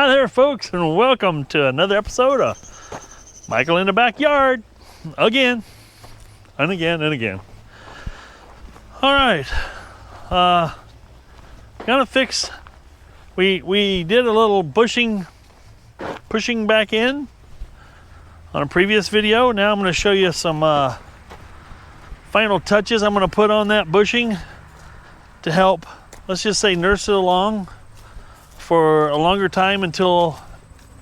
Hi there, folks, and welcome to another episode of Michael in the Backyard. Again, and again, and again. All right, gonna fix. We did a little pushing back in on a previous video. Now I'm going to show you some final touches I'm going to put on that bushing to help, let's just say, nurse it along for a longer time until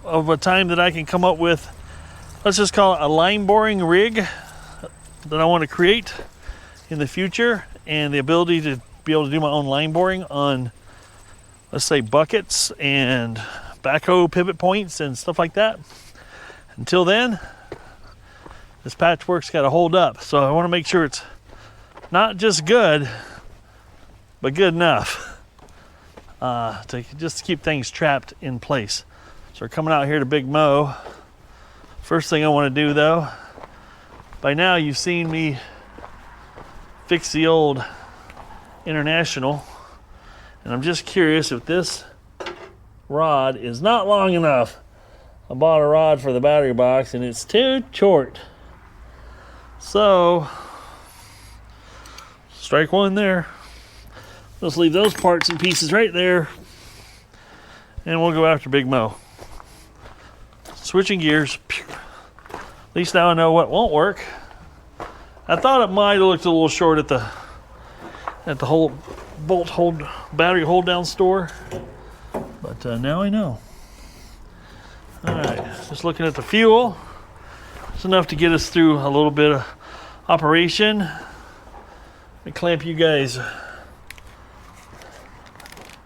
of a time that I can come up with, let's just call it a line boring rig that I want to create in the future, and the ability to be able to do my own line boring on, let's say, buckets and backhoe pivot points and stuff like that. Until then, this patchwork's got to hold up, so I want to make sure it's not just good, but good enough to just keep things trapped in place. So we're coming out here to Big Mo. First thing I want to do, though, by now you've seen me fix the old International, and I'm just curious if this rod is not long enough. I bought a rod for the battery box and it's too short. So, strike one there. Let's leave those parts and pieces right there, and we'll go after Big Mo. Switching gears. At least now I know what won't work. I thought it might have looked a little short at the whole battery hold down store, but now I know. All right, just looking at the fuel. It's enough to get us through a little bit of operation. Let me clamp you guys.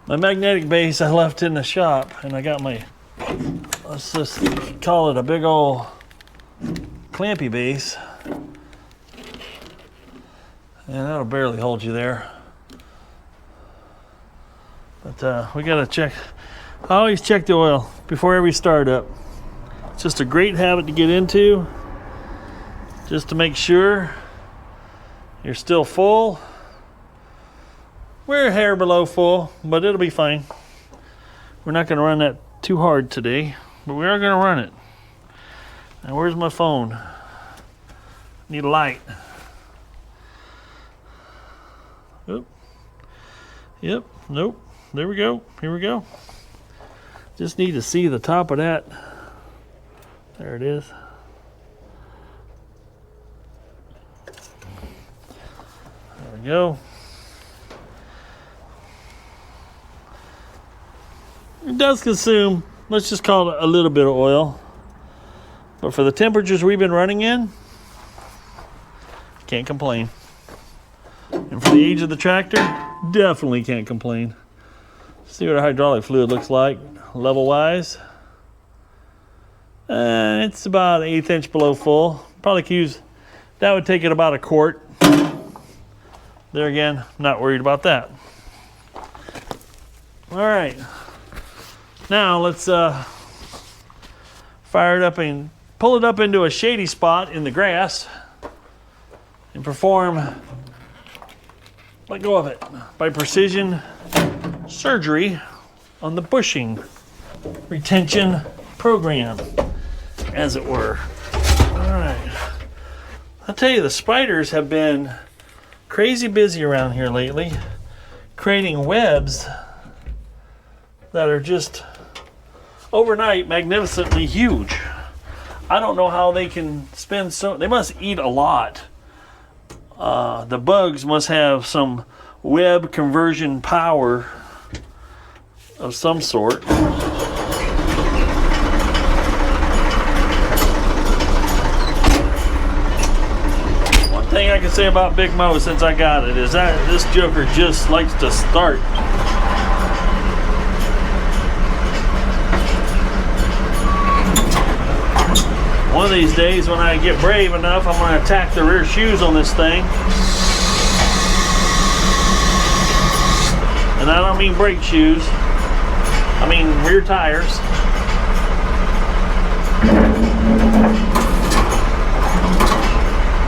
My magnetic base I left in the shop, and I got my, let's just call it a big old clampy base. And that'll barely hold you there. But we gotta check. I always check the oil before every startup. It's just a great habit to get into, just to make sure you're still full. We're a hair below full, but it'll be fine. We're not gonna run that too hard today, but we are gonna run it. Now, where's my phone? Need a light. Oop. Yep, nope. There we go. Here we go. Just need to see the top of that. There it is. There we go. It does consume, let's just call it a little bit of oil. But for the temperatures we've been running in, can't complain. And for the age of the tractor, definitely can't complain. See what our hydraulic fluid looks like, level-wise. It's about 1/8 inch below full. Probably could use, that would take it about a quart. There again, not worried about that. All right. Now let's fire it up and pull it up into a shady spot in the grass and perform, let go of it, by precision surgery on the bushing retention program, as it were. All right. I'll tell you, the spiders have been crazy busy around here lately, creating webs that are just overnight magnificently huge. I don't know how they can spend so, they must eat a lot. The bugs must have some web conversion power of some sort. One thing I can say about Big Mo since I got it is that this joker just likes to start. One of these days when I get brave enough, I'm going to attack the rear shoes on this thing. And I don't mean brake shoes, I mean rear tires.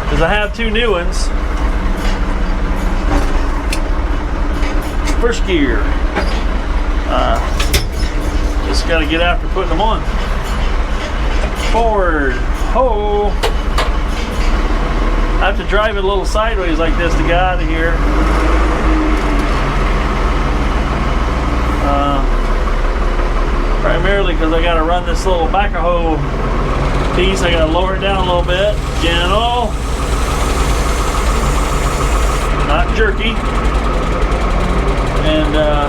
Because I have two new ones. First gear. Just got to get after putting them on. Forward, ho! I have to drive it a little sideways like this to get out of here. Primarily because I got to run this little backhoe piece. I got to lower it down a little bit. Gentle. Not jerky. And to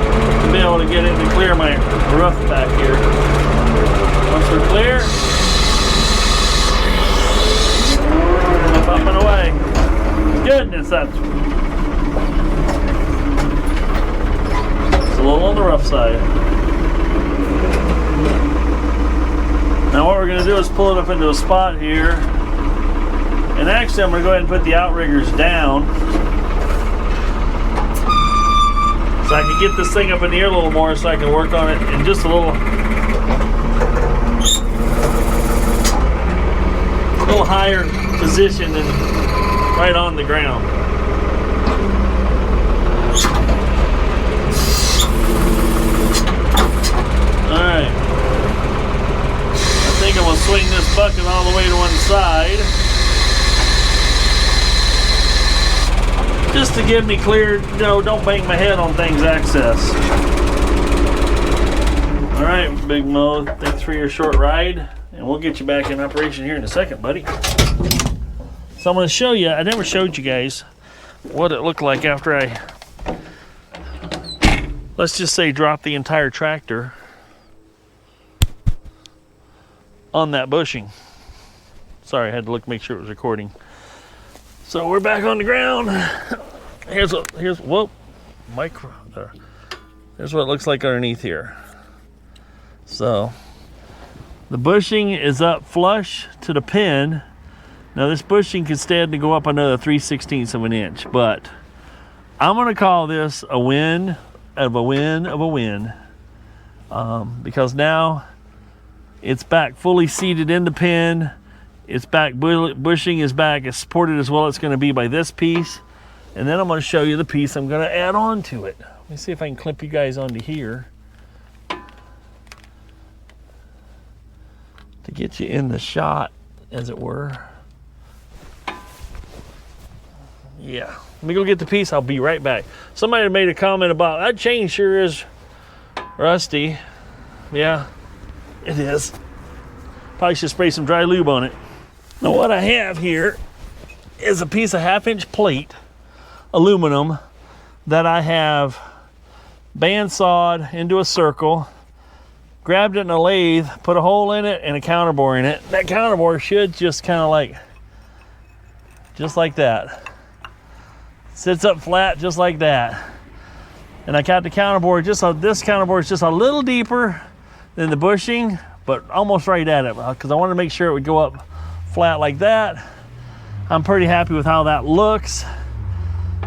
be able to get it to clear my roof back here. Once we're clear, up and away. Goodness, that's it's a little on the rough side. Now what we're going to do is pull it up into a spot here. And actually I'm going to go ahead and put the outriggers down. So I can get this thing up in the air a little more so I can work on it in just a little higher position than right on the ground. Alright. I think I'm going to swing this bucket all the way to one side. Just to give me clear, don't bang my head on things access. Alright, Big Mo, thanks for your short ride. And we'll get you back in operation here in a second, buddy. So I'm going to show you, I never showed you guys what it looked like after I, let's just say, dropped the entire tractor on that bushing. Sorry, I had to look, make sure it was recording. So we're back on the ground. Here's whoa, micro there. Here's what it looks like underneath here. So the bushing is up flush to the pin. Now this bushing can stand to go up another 3/16 of an inch, but I'm gonna call this a win of a win of a win, because now it's back fully seated in the pin. It's back, bushing is back, it's supported as well as it's going to be by this piece. And then I'm going to show you the piece I'm going to add on to it. Let me see if I can clip you guys onto here to get you in the shot, as it were. Yeah, let me go get the piece, I'll be right back. Somebody made a comment about, that chain sure is rusty. Yeah, it is. Probably should spray some dry lube on it. Now what I have here is a piece of 1/2-inch plate, aluminum, that I have bandsawed into a circle, grabbed it in a lathe, put a hole in it and a counterbore in it. That counterbore should just kind of like, just like that. Sits up flat just like that. And I got the counterbore, this counterbore is just a little deeper than the bushing, but almost right at it, because I wanted to make sure it would go up flat like that. I'm pretty happy with how that looks.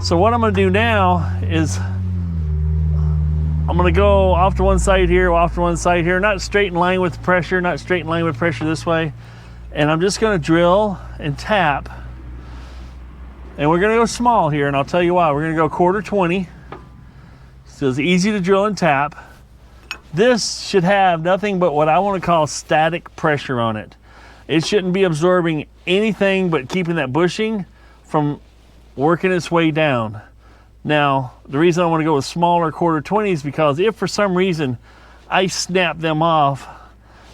So what I'm going to do now is I'm going to go off to one side here, off to one side here, not straight in line with pressure, not straight in line with pressure this way. And I'm just going to drill and tap. And we're going to go small here, and I'll tell you why. We're going to go 1/4-20. So it's easy to drill and tap. This should have nothing but what I want to call static pressure on it. It shouldn't be absorbing anything but keeping that bushing from working its way down. Now, the reason I want to go with smaller 1/4-20 is because if for some reason I snap them off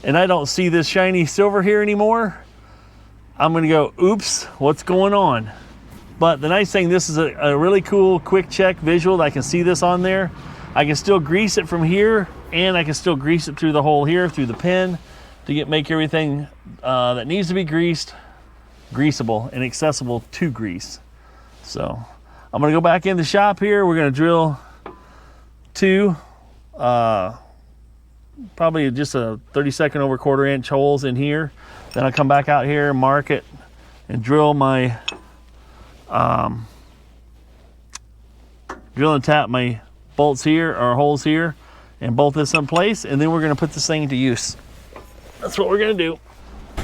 and I don't see this shiny silver here anymore, I'm going to go, oops, what's going on? But the nice thing, this is a really cool quick check visual that I can see this on there. I can still grease it from here, and I can still grease it through the hole here, through the pin, to make everything that needs to be greased, greasable and accessible to grease. So I'm gonna go back in the shop here. We're gonna drill two, probably just a 32nd over 1/4 inch holes in here. Then I'll come back out here, mark it, and drill my, drill and tap my bolts here, or holes here, and bolt this in place, and then we're gonna put this thing to use. That's what we're gonna do.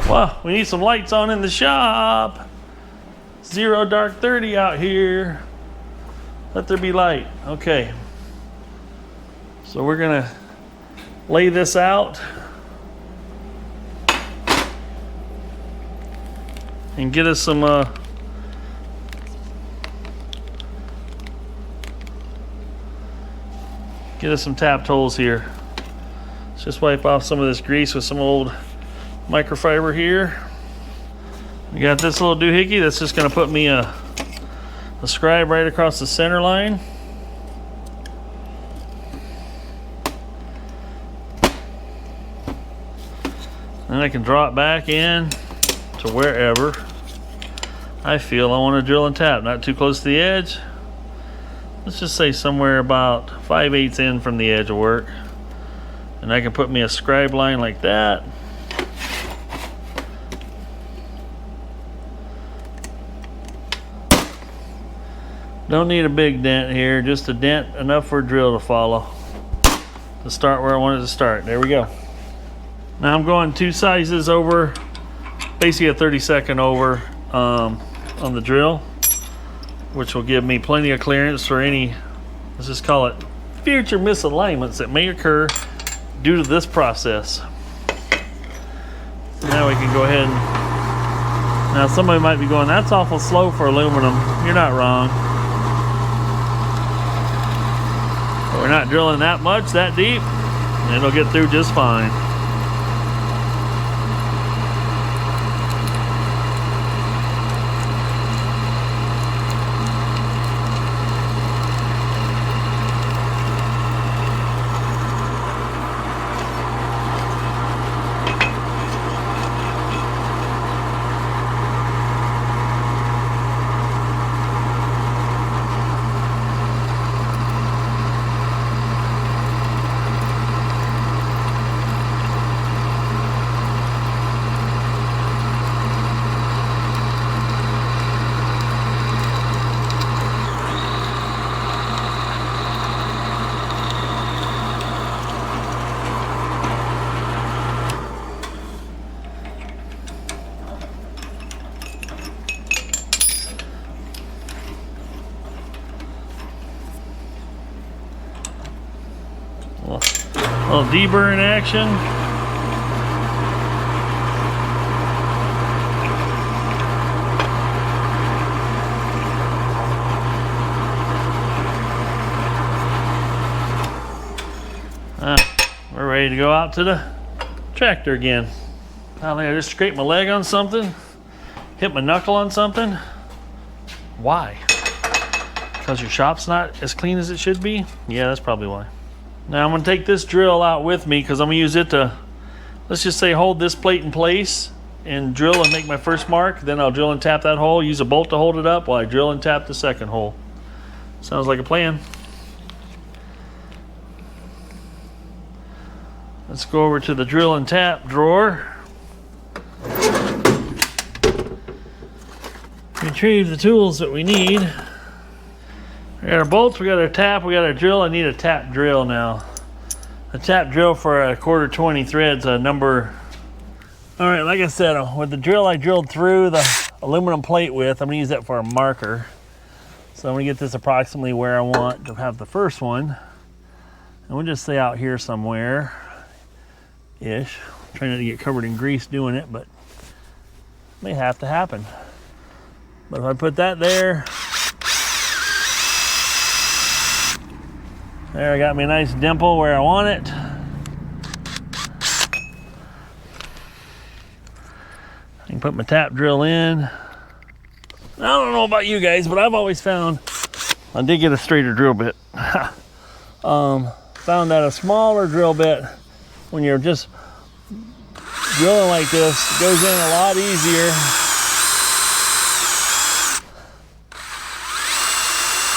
Well, we need some lights on in the shop. 0 dark 30 out here. Let there be light. Okay. So we're gonna lay this out and get us some tapped holes here. Let's just wipe off some of this grease with some old microfiber here. We got this little doohickey that's just going to put me a scribe right across the center line. Then I can draw it back in to wherever I feel I want to drill and tap. Not too close to the edge. Let's just say somewhere about 5/8 in from the edge will work. And I can put me a scribe line like that. Don't need a big dent here, just a dent enough for a drill to follow. To start where I wanted to start. There we go. Now I'm going 2 sizes over, basically a 32nd over on the drill, which will give me plenty of clearance for any, let's just call it, future misalignments that may occur due to this process. Now we can go ahead and, now somebody might be going, that's awful slow for aluminum. You're not wrong. But we're not drilling that much, that deep, and it'll get through just fine. A little deburr action. We're ready to go out to the tractor again. I just scraped my leg on something, hit my knuckle on something. Why? Because your shop's not as clean as it should be? Yeah, that's probably why. Now I'm going to take this drill out with me because I'm going to use it to, let's just say, hold this plate in place and drill and make my first mark. Then I'll drill and tap that hole, use a bolt to hold it up while I drill and tap the second hole. Sounds like a plan. Let's go over to the drill and tap drawer. Retrieve the tools that we need. We got our bolts, we got our tap, we got our drill. I need a tap drill now. A tap drill for a 1/4 20 threads, a number. All right, like I said, with the drill I drilled through the aluminum plate with, I'm gonna use that for a marker. So I'm gonna get this approximately where I want to have the first one. And we'll just stay out here somewhere-ish. Trying not to get covered in grease doing it, but it may have to happen. But if I put that there, there, I got me a nice dimple where I want it. I can put my tap drill in. I don't know about you guys, but I've always found, I did get a straighter drill bit. Found that a smaller drill bit, when you're just drilling like this, goes in a lot easier.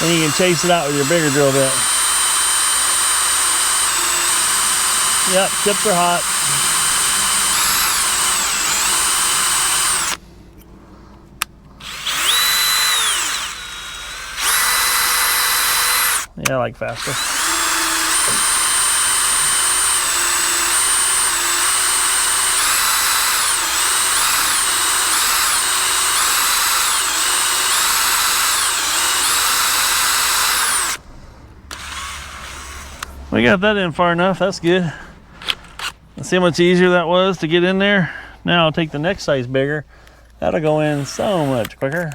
Then you can chase it out with your bigger drill bit. Yep, tips are hot. Yeah, I like faster. We got that in far enough, that's good. See how much easier that was to get in there? Now I'll take the next size bigger. That'll go in so much quicker.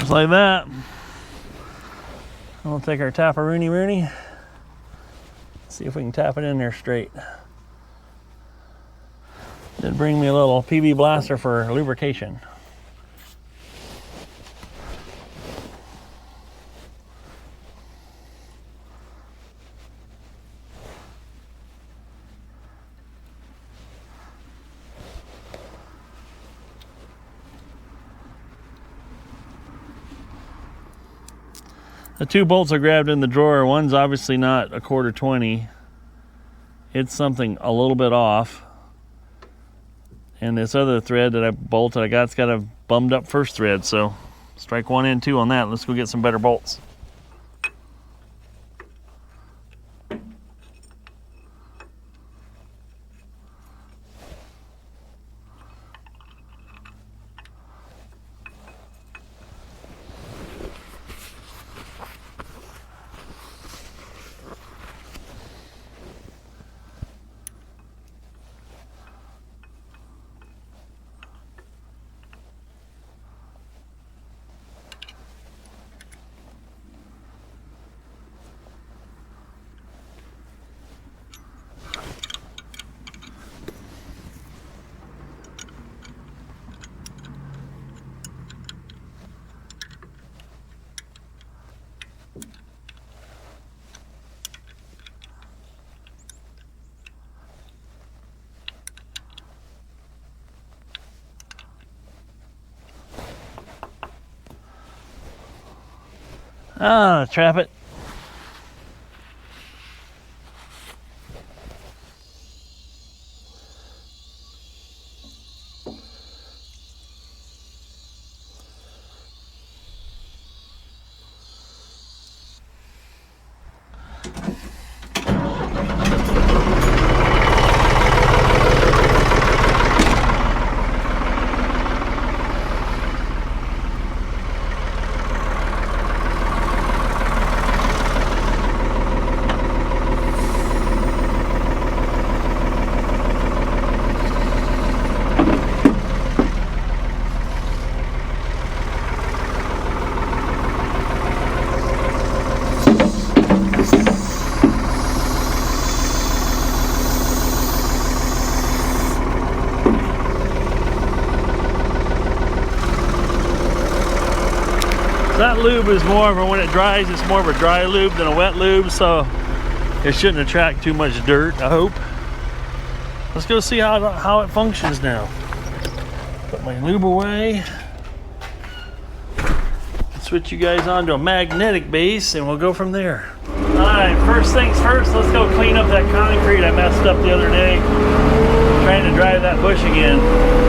Just like that. We'll take our tap-a-rooney rooney. See if we can tap it in there straight. Did bring me a little PB blaster for lubrication. The two bolts I grabbed in the drawer, one's obviously not a 1/4-20. It's something a little bit off. And this other thread that I bolted I got's got a bummed up first thread, so strike 1 and 2 on that. Let's go get some better bolts. Trap it. That lube is more of a, when it dries, it's more of a dry lube than a wet lube, so it shouldn't attract too much dirt, I hope. Let's go see how it functions now. Put my lube away. Switch you guys on to a magnetic base and we'll go from there. Alright, first things first, let's go clean up that concrete I messed up the other day trying to drive that bushing in.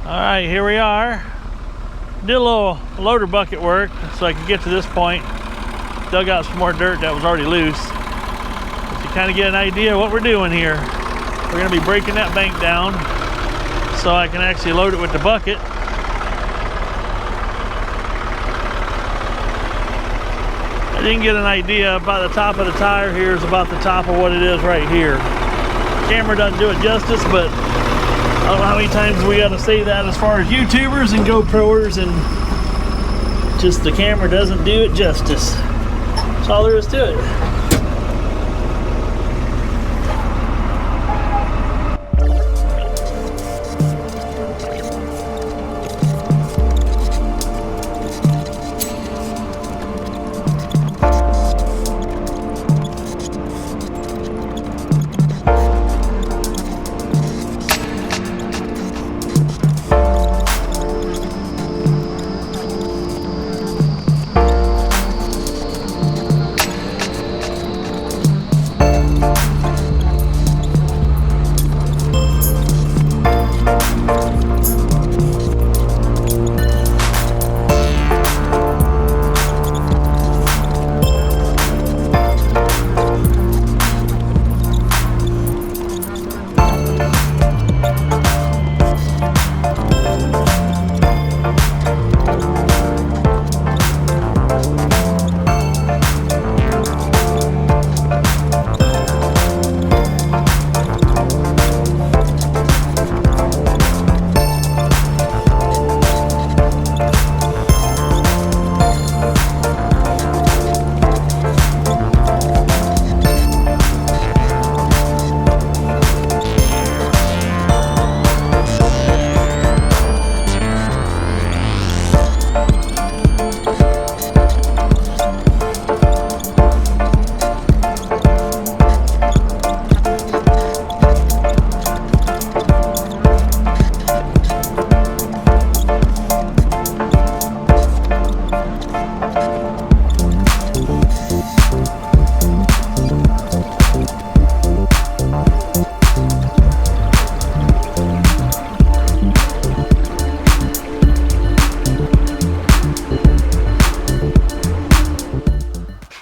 Alright, here we are. Did a little loader bucket work so I could get to this point. Dug out some more dirt that was already loose. But you kind of get an idea of what we're doing here. We're going to be breaking that bank down so I can actually load it with the bucket. I didn't get an idea about the top of the tire here is about the top of what it is right here. The camera doesn't do it justice, but I don't know how many times we got to say that as far as YouTubers and GoProers, and just the camera doesn't do it justice. That's all there is to it.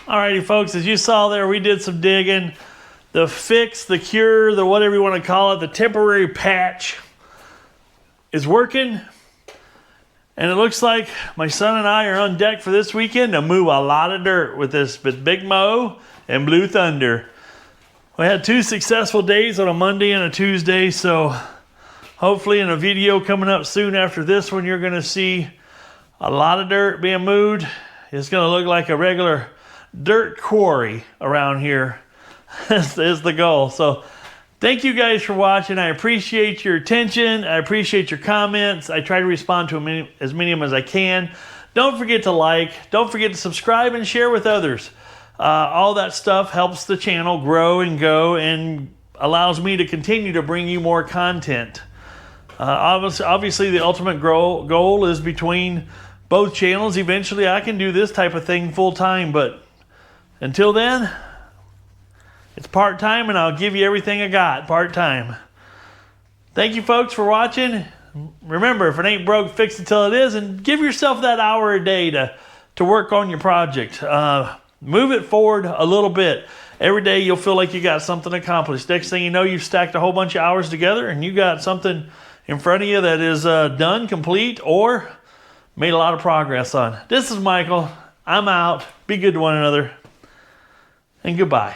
Alrighty folks, as you saw there, we did some digging. The fix, the cure, the whatever you want to call it, the temporary patch is working. And it looks like my son and I are on deck for this weekend to move a lot of dirt with this Big Mo and Blue Thunder. We had 2 successful days on a Monday and a Tuesday, so hopefully in a video coming up soon after this one, you're going to see a lot of dirt being moved. It's going to look like a regular dirt quarry around here. is the goal. So thank you guys for watching. I appreciate your attention. I appreciate your comments. I try to respond to as many of them as I can. Don't forget to like. Don't forget to subscribe and share with others. All that stuff helps the channel grow and go and allows me to continue to bring you more content. Obviously, the ultimate goal is between both channels. Eventually, I can do this type of thing full time, but until then, it's part-time, and I'll give you everything I got part-time. Thank you, folks, for watching. Remember, if it ain't broke, fix it till it is, and give yourself that hour a day to work on your project. Move it forward a little bit. Every day, you'll feel like you got something accomplished. Next thing you know, you've stacked a whole bunch of hours together, and you got something in front of you that is done, complete, or made a lot of progress on. This is Michael. I'm out. Be good to one another. And goodbye.